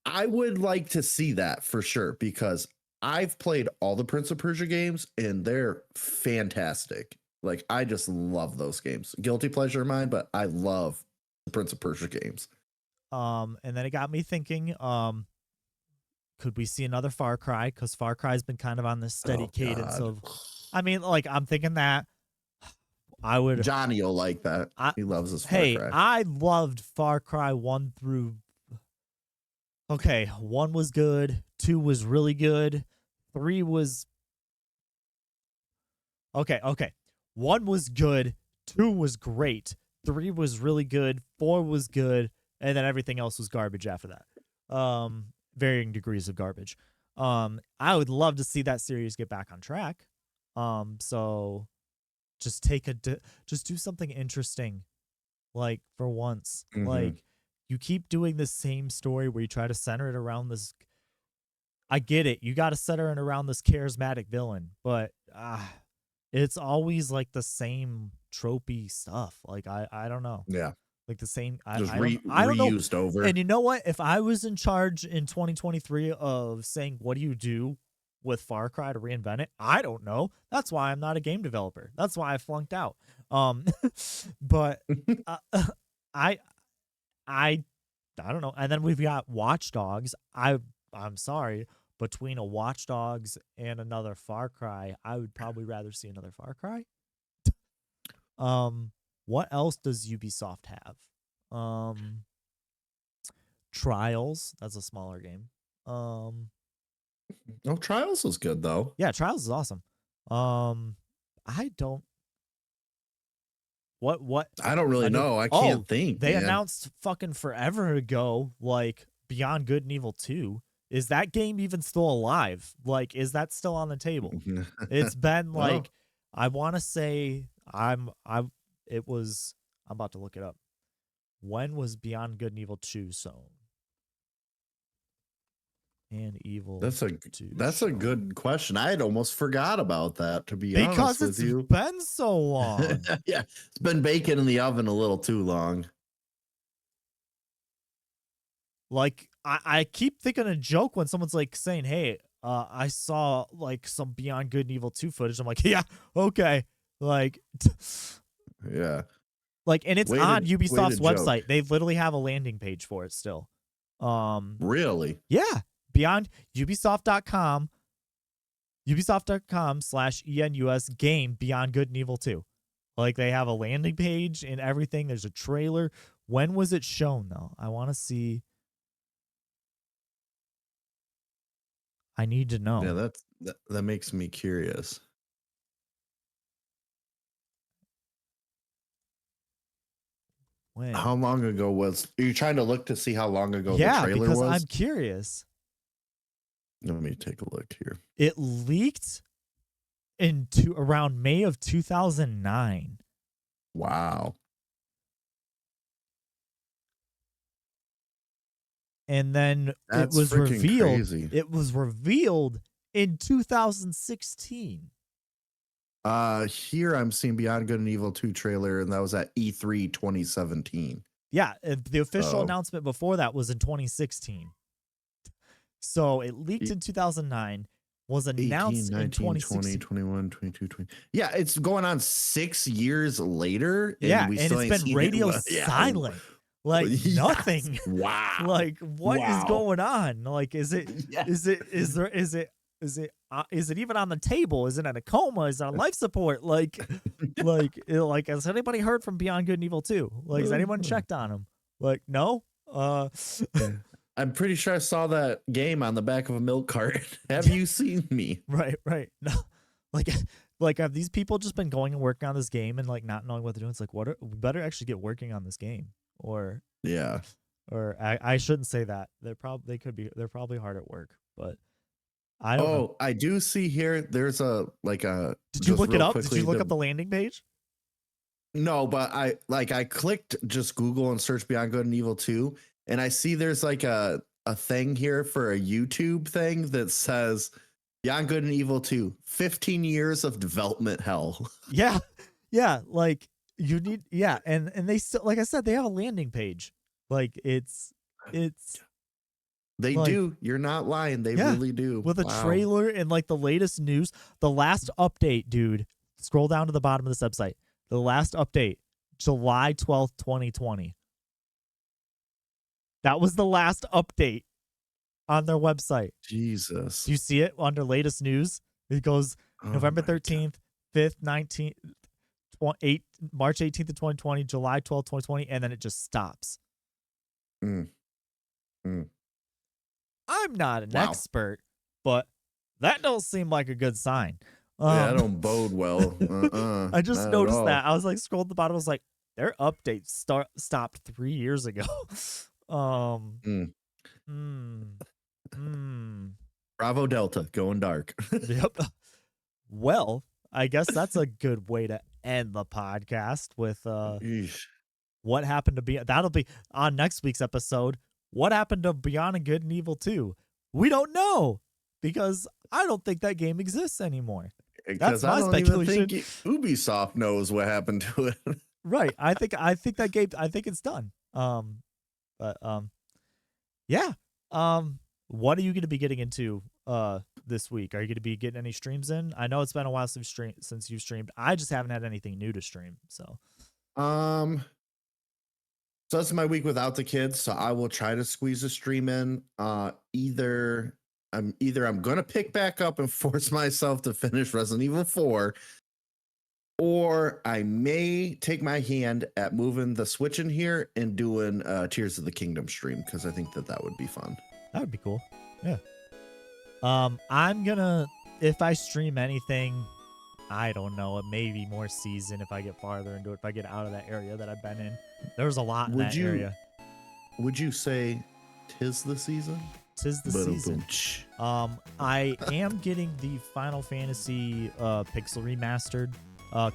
I would like to see that for sure because I've played all the Prince of Persia games and they're fantastic. Like, I just love those games. Guilty pleasure of mine, but I love the Prince of Persia games. And then it got me thinking, could we see another Far Cry? Because Far Cry's been kind of on this steady cadence of, I mean, I'm thinking that I would. Johnny will like that. He loves his Far Cry. I loved Far Cry 1 through. Okay, 1 was good. 2 was really good. 3 was. Okay. 1 was good. 2 was great. 3 was really good. 4 was good. And then everything else was garbage after that. varying degrees of garbage. I would love to see that series get back on track. So just just do something interesting, like for once. Like you keep doing the same story where you try to center it around this. I get it. You got to center it around this charismatic villain, but it's always like the same tropey stuff. Like I don't know. Yeah. Like the same. Just I don't know. reused over. And you know what? If I was in charge in 2023 of saying what do you do with Far Cry to reinvent it, I don't know. That's why I'm not a game developer. That's why I flunked out. But I I don't know. And then we've got Watch Dogs. I'm sorry, between a Watch Dogs and another Far Cry, I would probably rather see another Far Cry. What else does Ubisoft have? Trials, that's a smaller game. Oh, Trials is good though. Yeah, Trials is awesome. I don't what I don't really know. I can't think. They announced fucking forever ago, like Beyond Good and Evil 2. Is that game even still alive? Like, is that still on the table? It's been like, I want to say I'm about to look it up. When was Beyond Good and Evil 2 shown? And Evil That's a 2 good question. I had almost forgot about that, to be honest with you. Because it's been so long. Yeah, it's been baking in the oven a little too long. Like, I keep thinking a joke when someone's like saying, hey, I saw like some Beyond Good and Evil 2 footage. I'm like, yeah, okay. Like, yeah. Like, and it's on Ubisoft's website. They literally have a landing page for it still. Really? Yeah. Beyond Ubisoft.com, Ubisoft.com/ENUS game Beyond Good and Evil 2. Like, they have a landing page and everything. There's a trailer. When was it shown, though? I want to see. I need to know. Yeah, that makes me curious. When? How long ago was? Are you trying to look to see how long ago the trailer was? Yeah, because I'm curious. Let me take a look here. It leaked into around May of 2009. Wow. And then it was revealed. Crazy. It was revealed in 2016. Here I'm seeing Beyond Good and Evil 2 trailer, and that was at E3 2017. Yeah, the official announcement before that was in 2016. So it leaked in 2009, was announced 18, 19, in 2016. 20, 21, 22, 20. Yeah, it's going on 6 years later. And and it's been radio silent. Like nothing. Wow. Like what is going on? Like is it even on the table? Is it in a coma? Is it on life support? Like has anybody heard from Beyond Good and Evil 2? Like has anyone checked on him? Like no? I'm pretty sure I saw that game on the back of a milk carton. Have you seen me? Right. No. Like have these people just been going and working on this game and like not knowing what they're doing? It's like we better actually get working on this game. Or I shouldn't say that. They're probably hard at work, but I don't know. I do see here there's a Did you look it up? Did you look up the landing page? No, but I clicked just Google and search Beyond Good and Evil 2, and I see there's like a thing here for a YouTube thing that says Beyond Good and Evil 2, 15 years of development hell. Yeah. Yeah, like you need and they still, like I said, they have a landing page. Like it's they like, do. You're not lying. They really do. With a trailer and like the latest news, the last update, dude. Scroll down to the bottom of this website. The last update, July 12th, 2020. That was the last update on their website. Jesus. Do you see it under latest news? It goes November 13th, 5th, 19th, March 18th of 2020, July 12th, 2020, and then it just stops. I'm not an expert, but that don't seem like a good sign. Yeah, that don't bode well. I just noticed that. I was like, scrolled to the bottom. I was like, their update stopped 3 years ago. Bravo Delta going dark. Yep. Well, I guess that's a good way to end the podcast with Eesh. what happened to be. That'll be on next week's episode. What happened to Beyond Good and Evil 2? We don't know because I don't think that game exists anymore. Because my I don't even speculation. think Ubisoft knows what happened to it. Right. I think that game. I think it's done. Yeah. What are you going to be getting into this week? Are you going to be getting any streams in? I know it's been a while since you've streamed. I just haven't had anything new to stream. So that's my week without the kids. So I will try to squeeze a stream in. Either I'm gonna pick back up and force myself to finish Resident Evil 4, or I may take my hand at moving the Switch in here and doing Tears of the Kingdom stream, because I think that would be fun. That would be cool. Yeah. I'm gonna, if I stream anything, I don't know, it may be more season if I get farther into it, if I get out of that area that I've been in. There's a lot in that area. Would you say 'tis the season? 'Tis the season. I am getting the Final Fantasy Pixel Remastered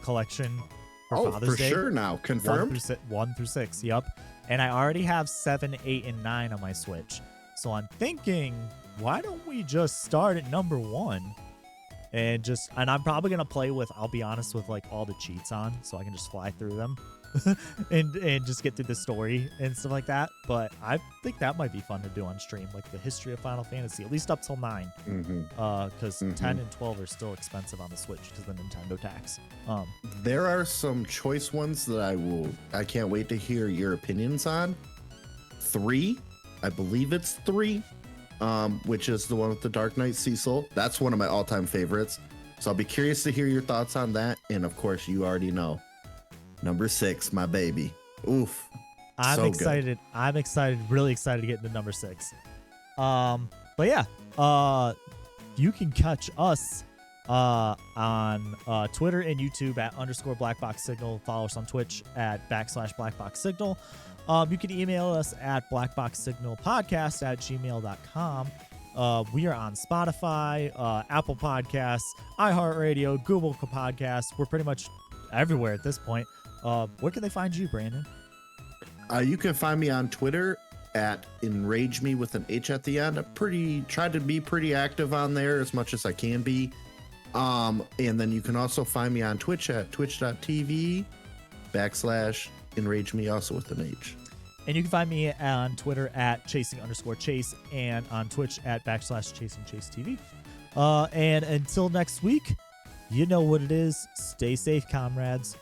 collection for Father's Day. Sure now. Confirmed? 1 through 6, yep. And I already have 7, 8, and 9 on my Switch. So I'm thinking, why don't we just start at number 1? And I'm probably going to play with, I'll be honest, with like all the cheats on, so I can just fly through them and just get through the story and stuff like that. But I think that might be fun to do on stream, like the history of Final Fantasy, at least up till 9. Because 10 and 12 are still expensive on the Switch because of the Nintendo tax. There are some choice ones that I can't wait to hear your opinions on. 3, I believe it's 3. Which is the one with the Dark Knight Cecil. That's one of my all-time favorites. So I'll be curious to hear your thoughts on that. And of course, you already know. Number 6, my baby. Oof. I'm excited. Good. I'm excited, really excited to get into number 6. But yeah, you can catch us on Twitter and YouTube at _BlackBoxSignal. Follow us on Twitch at /BlackBoxSignal. You can email us at blackboxsignalpodcast@gmail.com. We are on Spotify, Apple Podcasts, iHeartRadio, Google Podcasts. We're pretty much everywhere at this point. Where can they find you, Brandon? You can find me on Twitter at Enrage Me with an H at the end. I try to be pretty active on there as much as I can be. And then you can also find me on Twitch at twitch.tv/Enrage Me, also with an H. And you can find me on Twitter at chasing_chase and on Twitch at /ChasingChaseTV. And until next week, you know what it is. Stay safe, comrades.